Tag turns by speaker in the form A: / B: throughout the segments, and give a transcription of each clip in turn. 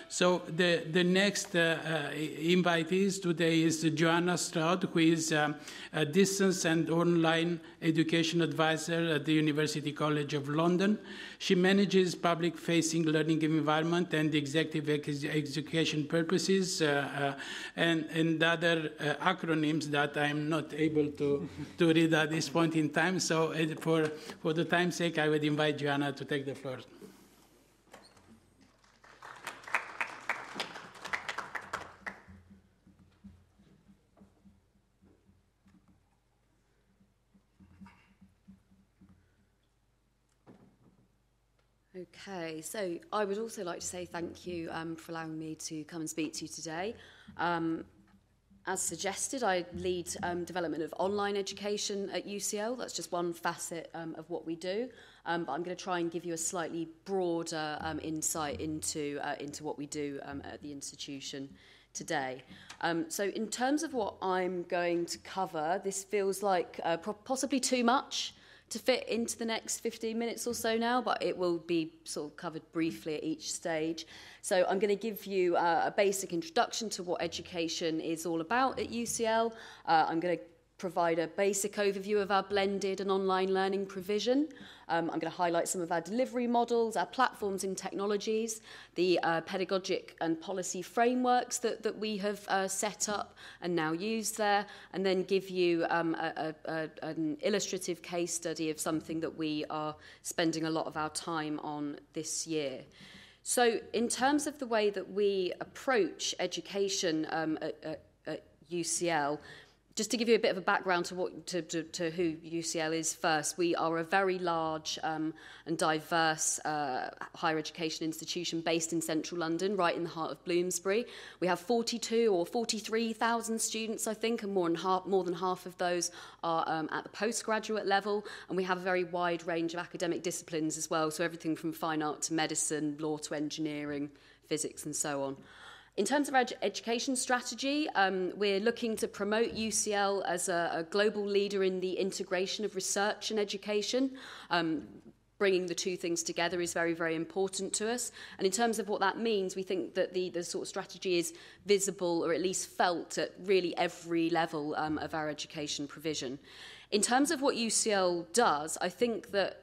A: So the next invitees today is Joanna Stroud, who is a distance and online education advisor at the University College of London. She manages public-facing learning environment and executive education purposes and other acronyms that I'm not able to read at this point in time. So for the time's sake, I would invite Joanna to take the floor.
B: Okay, so I would also like to say thank you for allowing me to come and speak to you today. As suggested, I lead development of online education at UCL. That's just one facet of what we do. But I'm going to try and give you a slightly broader insight into what we do at the institution today. So in terms of what I'm going to cover, this feels like possibly too much to fit into the next 15 minutes or so now, but it will be sort of covered briefly at each stage. So I'm going to give you a basic introduction to what education is all about at UCL. I'm going to provide a basic overview of our blended and online learning provision. I'm going to highlight some of our delivery models, our platforms and technologies, the pedagogic and policy frameworks that we have set up and now use there, and then give you an illustrative case study of something that we are spending a lot of our time on this year. So in terms of the way that we approach education at UCL, just to give you a bit of a background to who UCL is first, we are a very large and diverse higher education institution based in central London, right in the heart of Bloomsbury. We have 42 or 43,000 students, I think, and more than half of those are at the postgraduate level. And we have a very wide range of academic disciplines as well, so everything from fine art to medicine, law to engineering, physics, and so on. In terms of our education strategy, we're looking to promote UCL as a global leader in the integration of research and education. Bringing the two things together is very, very important to us. And in terms of what that means, we think that the sort of strategy is visible or at least felt at really every level of our education provision. In terms of what UCL does, I think that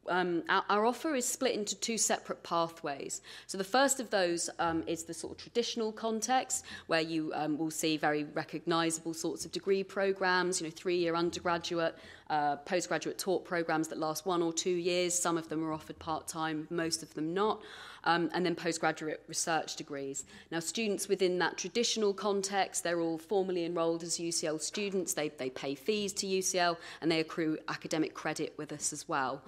B: our offer is split into two separate pathways. So the first of those is the sort of traditional context, where you will see very recognisable sorts of degree programmes, 3-year undergraduate, postgraduate taught programmes that last 1 or 2 years. Some of them are offered part-time, most of them not. And then postgraduate research degrees. Now, students within that traditional context, they're all formally enrolled as UCL students. They pay fees to UCL, and they accrue academic credit with us as well.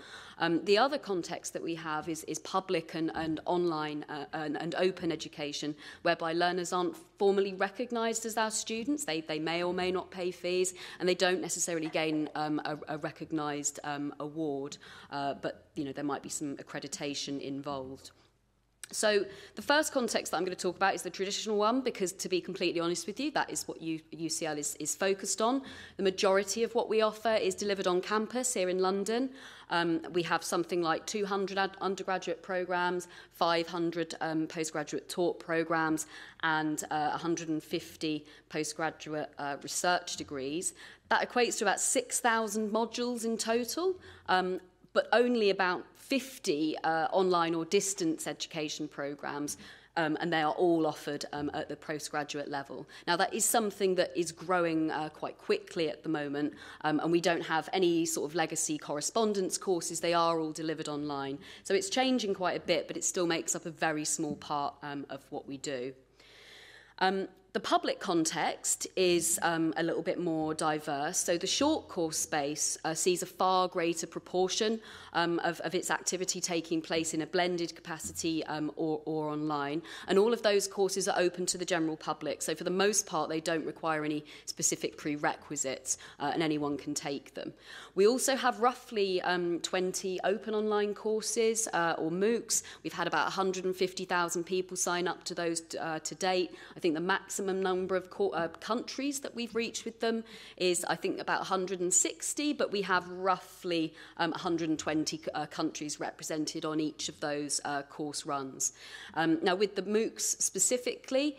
B: The other context that we have is public and online and open education, whereby learners aren't formally recognised as our students. They may or may not pay fees, and they don't necessarily gain a recognised award, but there might be some accreditation involved. So the first context that I'm going to talk about is the traditional one, because to be completely honest with you, that is what UCL is focused on. The majority of what we offer is delivered on campus here in London. We have something like 200 undergraduate programmes, 500 postgraduate taught programmes, and 150 postgraduate research degrees. That equates to about 6,000 modules in total, but only about 50 online or distance education programmes, and they are all offered at the postgraduate level. Now, that is something that is growing quite quickly at the moment, and we don't have any sort of legacy correspondence courses. They are all delivered online. So it's changing quite a bit, but it still makes up a very small part of what we do. The public context is a little bit more diverse. So the short course space sees a far greater proportion of its activity taking place in a blended capacity or online. And all of those courses are open to the general public. So for the most part, they don't require any specific prerequisites, and anyone can take them. We also have roughly 20 open online courses or MOOCs. We've had about 150,000 people sign up to those to date. I think the max maximum number of countries that we've reached with them is, I think, about 160, but we have roughly 120 countries represented on each of those course runs. Now, with the MOOCs specifically,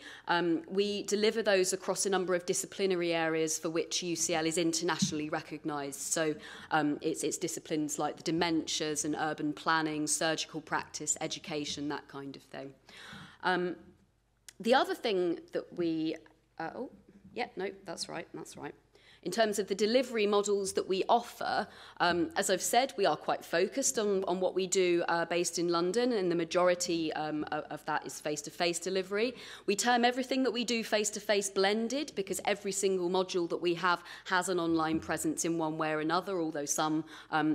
B: we deliver those across a number of disciplinary areas for which UCL is internationally recognised. So it's disciplines like the dementias and urban planning, surgical practice, education, that kind of thing. The other thing that we... that's right. In terms of the delivery models that we offer, as I've said, we are quite focused on what we do based in London, and the majority of that is face-to-face delivery. We term everything that we do face-to-face blended, because every single module that we have has an online presence in one way or another, although some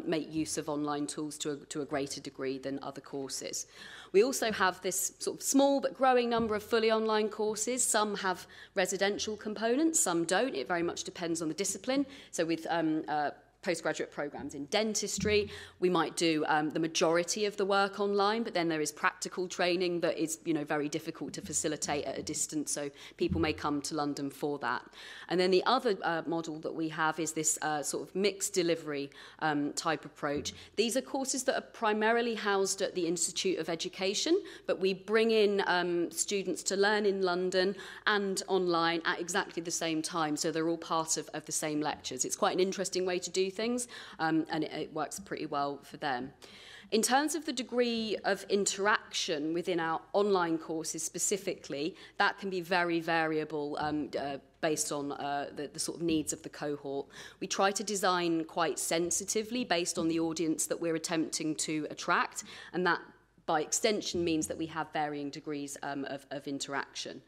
B: make use of online tools to a greater degree than other courses. We also have this sort of small but growing number of fully online courses. Some have residential components, some don't. It very much depends on the discipline. So with postgraduate programs in dentistry, we might do the majority of the work online, but then there is practical training that is, very difficult to facilitate at a distance, so people may come to London for that. And then the other model that we have is this sort of mixed delivery type approach. These are courses that are primarily housed at the Institute of Education, but we bring in students to learn in London and online at exactly the same time, so they're all part of the same lectures. It's quite an interesting way to do things, and it works pretty well for them. In terms of the degree of interaction within our online courses specifically, that can be very variable based on the sort of needs of the cohort. We try to design quite sensitively based on the audience that we're attempting to attract, and that by extension means that we have varying degrees of interaction.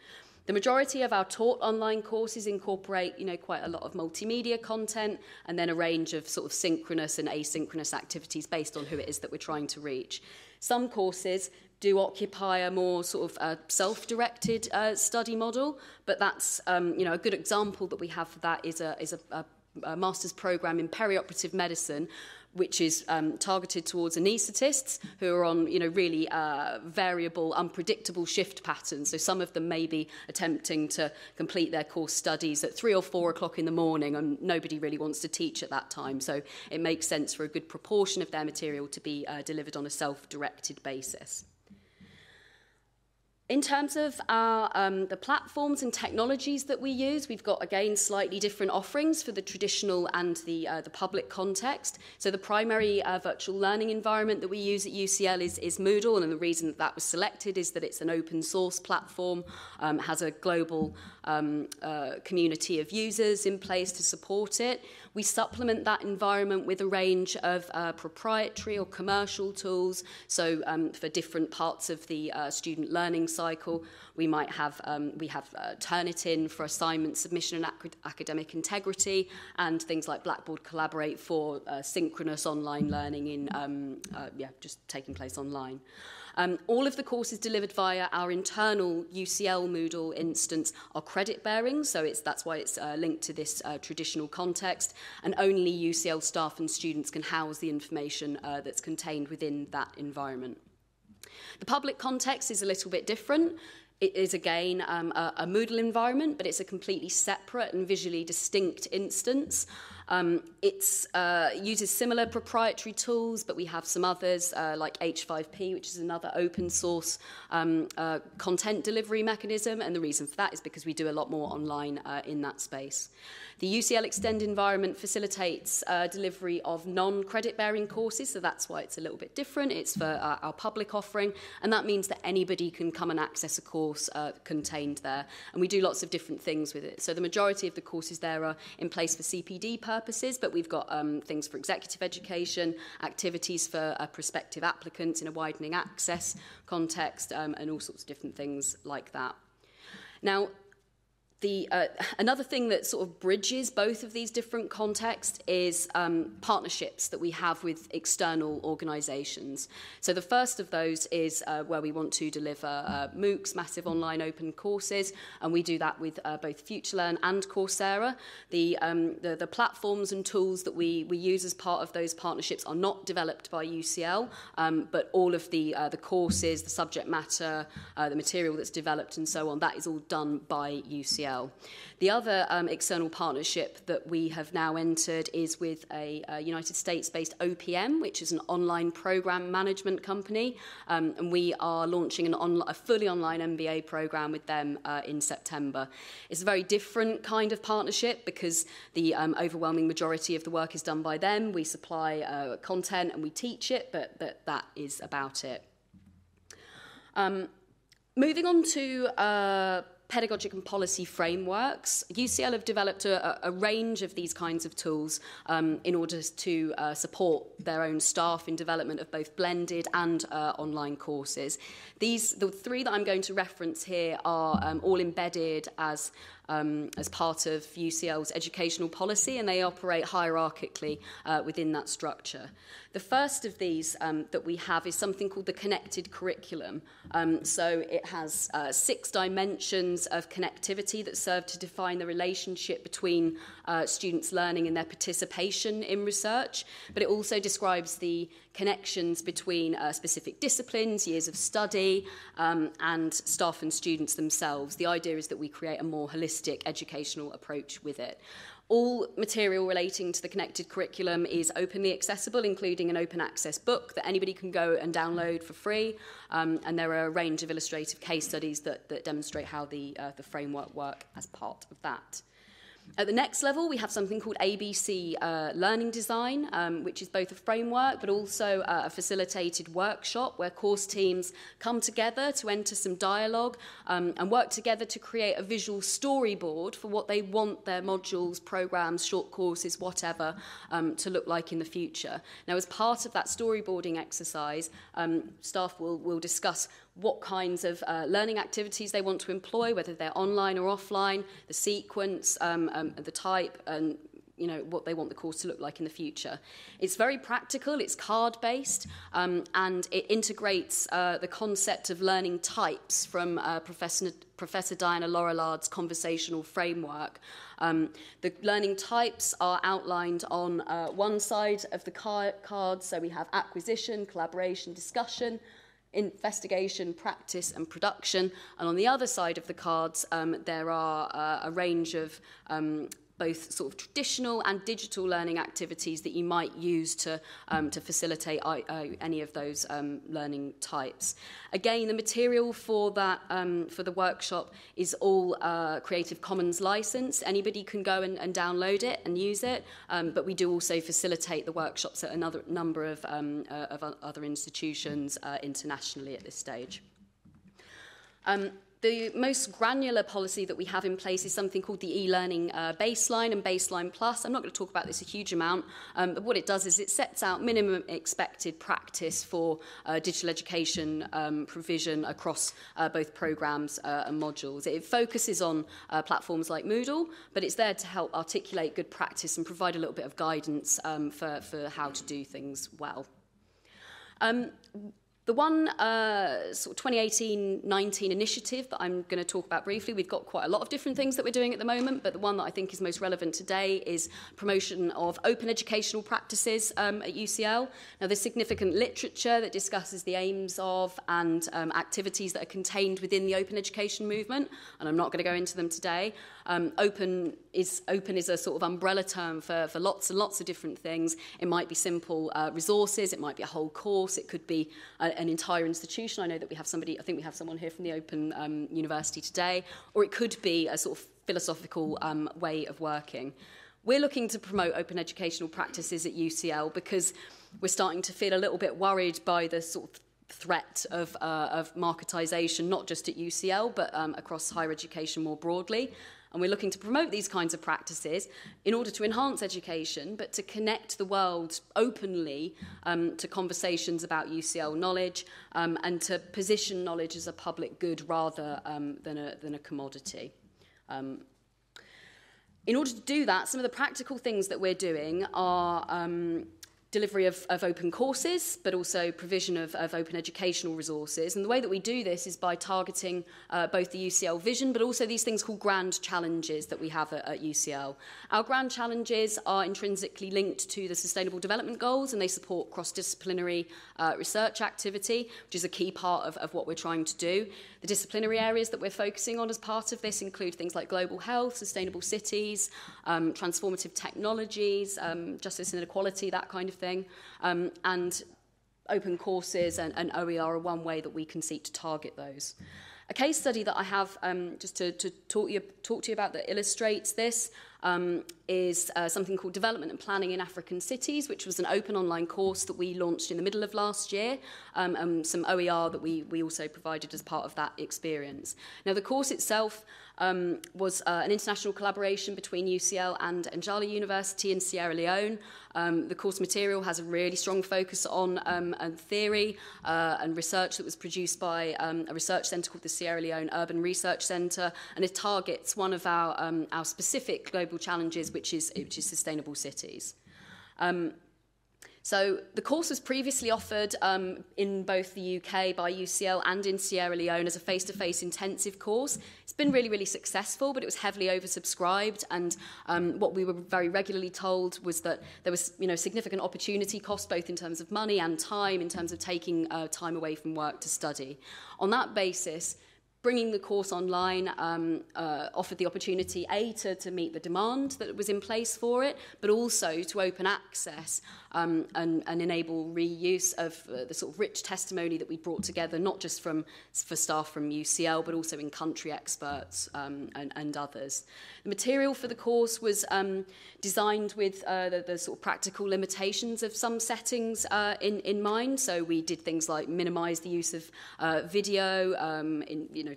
B: The majority of our taught online courses incorporate, quite a lot of multimedia content, and then a range of sort of synchronous and asynchronous activities based on who it is that we're trying to reach. Some courses do occupy a more sort of self-directed study model, but that's, a good example that we have for that is a master's program in perioperative medicine, which is targeted towards anaesthetists who are on, really variable, unpredictable shift patterns. So some of them may be attempting to complete their course studies at 3 or 4 o'clock in the morning, and nobody really wants to teach at that time. So it makes sense for a good proportion of their material to be delivered on a self-directed basis. In terms of the platforms and technologies that we use, we've got, again, slightly different offerings for the traditional and the public context. So the primary virtual learning environment that we use at UCL is Moodle, and the reason that was selected is that it's an open source platform, has a global community of users in place to support it. We supplement that environment with a range of proprietary or commercial tools. So for different parts of the student learning cycle, we might have Turnitin for assignment submission and academic integrity, and things like Blackboard Collaborate for synchronous online learning in just taking place online. All of the courses delivered via our internal UCL Moodle instance are credit-bearing, so that's why it's linked to this traditional context, and only UCL staff and students can house the information that's contained within that environment. The public context is a little bit different. It is, again, a Moodle environment, but it's a completely separate and visually distinct instance. It uses similar proprietary tools, but we have some others like H5P, which is another open source content delivery mechanism, and the reason for that is because we do a lot more online in that space. The UCL Extend environment facilitates delivery of non-credit bearing courses, so that's why it's a little bit different. It's for our public offering, and that means that anybody can come and access a course contained there, and we do lots of different things with it. So the majority of the courses there are in place for CPD purposes, but we've got things for executive education, activities for prospective applicants in a widening access context, and all sorts of different things like that. Now, Another thing that sort of bridges both of these different contexts is partnerships that we have with external organisations. So the first of those is where we want to deliver MOOCs, massive online open courses, and we do that with both FutureLearn and Coursera. The platforms and tools that we use as part of those partnerships are not developed by UCL, but all of the courses, the subject matter, the material that's developed and so on, that is all done by UCL. The other external partnership that we have now entered is with a United States-based OPM, which is an online program management company, and we are launching a fully online MBA program with them in September. It's a very different kind of partnership because the overwhelming majority of the work is done by them. We supply content and we teach it, but that is about it. Moving on to pedagogic and policy frameworks. UCL have developed a range of these kinds of tools in order to support their own staff in development of both blended and online courses. The three that I'm going to reference here are all embedded as part of UCL's educational policy, and they operate hierarchically within that structure. The first of these that we have is something called the connected curriculum. So it has 6 dimensions of connectivity that serve to define the relationship between students' learning and their participation in research, but it also describes the connections between specific disciplines, years of study, and staff and students themselves. The idea is that we create a more holistic educational approach with it. All material relating to the connected curriculum is openly accessible, including an open access book that anybody can go and download for free. And there are a range of illustrative case studies that demonstrate how the framework work as part of that. At the next level, we have something called ABC Learning Design, which is both a framework but also a facilitated workshop where course teams come together to enter some dialogue and work together to create a visual storyboard for what they want their modules, programs, short courses, whatever, to look like in the future. Now, as part of that storyboarding exercise, staff will discuss what kinds of learning activities they want to employ, whether they're online or offline, the sequence, the type, and what they want the course to look like in the future. It's very practical, it's card-based, and it integrates the concept of learning types from Professor Diana Laurelard's conversational framework. The learning types are outlined on one side of the card, so we have acquisition, collaboration, discussion, investigation, practice and production. And on the other side of the cards, there are a range of both sort of traditional and digital learning activities that you might use to facilitate any of those learning types. Again, the material for that for the workshop is all Creative Commons licensed. Anybody can go and download it and use it, but we do also facilitate the workshops at another number of other institutions internationally at this stage. The most granular policy that we have in place is something called the e-learning baseline and baseline plus. I'm not going to talk about this a huge amount, but what it does is it sets out minimum expected practice for digital education provision across both programs and modules. It focuses on platforms like Moodle, but it's there to help articulate good practice and provide a little bit of guidance for how to do things well. The one sort of 2018-19 initiative that I'm going to talk about briefly, we've got quite a lot of different things that we're doing at the moment, but the one that I think is most relevant today is promotion of open educational practices at UCL. Now, there's significant literature that discusses the aims of and activities that are contained within the open education movement, and I'm not going to go into them today. Open is a sort of umbrella term for lots and lots of different things. It might be simple resources, it might be a whole course, it could be an entire institution. I know that I think we have someone here from the Open University today, or it could be a sort of philosophical way of working. We're looking to promote open educational practices at UCL because we're starting to feel a little bit worried by the sort of threat of marketisation, not just at UCL, but across higher education more broadly. And we're looking to promote these kinds of practices in order to enhance education, but to connect the world openly to conversations about UCL knowledge and to position knowledge as a public good rather than a commodity. In order to do that, some of the practical things that we're doing are delivery of open courses, but also provision of open educational resources. And the way that we do this is by targeting both the UCL vision, but also these things called grand challenges that we have at UCL. Our grand challenges are intrinsically linked to the Sustainable Development Goals, and they support cross-disciplinary research activity, which is a key part of what we're trying to do. The disciplinary areas that we're focusing on as part of this include things like global health, sustainable cities, transformative technologies, justice and inequality, that kind of thing. And open courses and OER are one way that we can seek to target those. A case study that I have just to talk to you about that illustrates this is something called Development and Planning in African Cities, which was an open online course that we launched in the middle of last year, and some OER that we also provided as part of that experience. Now, the course itself was an international collaboration between UCL and Njala University in Sierra Leone. The course material has a really strong focus on theory and research that was produced by a research centre called the Sierra Leone Urban Research Centre, and it targets one of our specific global challenges, which is sustainable cities. So the course was previously offered in both the UK by UCL and in Sierra Leone as a face-to-face intensive course. It's been really, really successful, but it was heavily oversubscribed, and what we were very regularly told was that there was significant opportunity cost, both in terms of money and time, in terms of taking time away from work to study. On that basis, bringing the course online offered the opportunity, to meet the demand that was in place for it, but also to open access and enable reuse of the sort of rich testimony that we brought together, not just for staff from UCL, but also in-country experts and others. The material for the course was designed with the sort of practical limitations of some settings in mind. So we did things like minimise the use of video,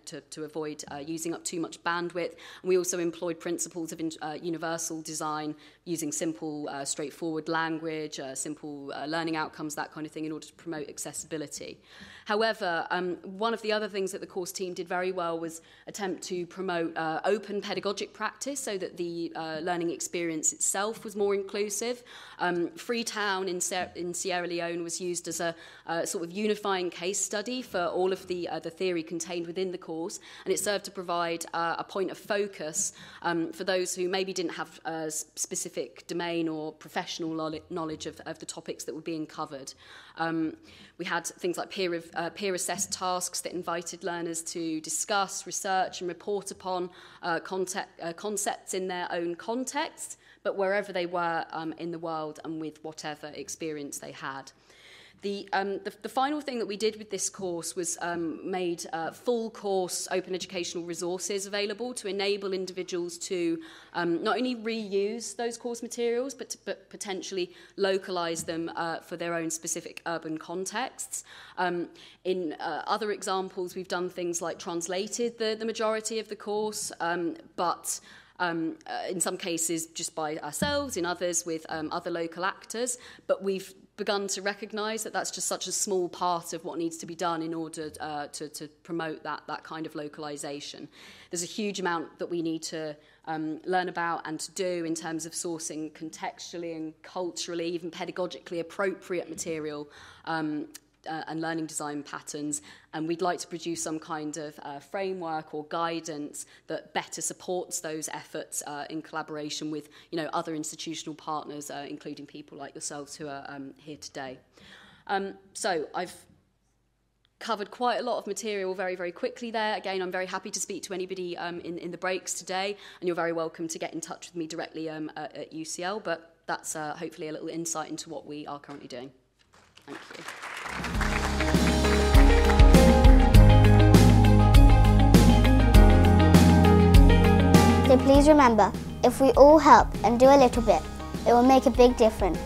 B: to avoid using up too much bandwidth. And we also employed principles of universal design, using simple, straightforward language, simple learning outcomes, that kind of thing, in order to promote accessibility. However, one of the other things that the course team did very well was attempt to promote open pedagogic practice, so that the learning experience itself was more inclusive. Freetown in Sierra Leone was used as a sort of unifying case study for all of the theory contained within the course, and it served to provide a point of focus for those who maybe didn't have a specific domain or professional knowledge of the topics that were being covered. We had things like peer-assessed tasks that invited learners to discuss, research and report upon concepts in their own context, but wherever they were in the world and with whatever experience they had. The final thing that we did with this course was made full course open educational resources available to enable individuals to not only reuse those course materials, but potentially localise them for their own specific urban contexts. In other examples, we've done things like translated the majority of the course, but in some cases just by ourselves, in others with other local actors, but we've begun to recognise that that's just such a small part of what needs to be done in order to promote that kind of localisation. There's a huge amount that we need to learn about and to do in terms of sourcing contextually and culturally, even pedagogically appropriate material and learning design patterns, and we'd like to produce some kind of framework or guidance that better supports those efforts in collaboration with other institutional partners, including people like yourselves who are here today. So I've covered quite a lot of material very, very quickly there. Again, I'm very happy to speak to anybody in the breaks today, and you're very welcome to get in touch with me directly at UCL, but that's hopefully a little insight into what we are currently doing. Thank you.
C: So please remember, if we all help and do a little bit, it will make a big difference.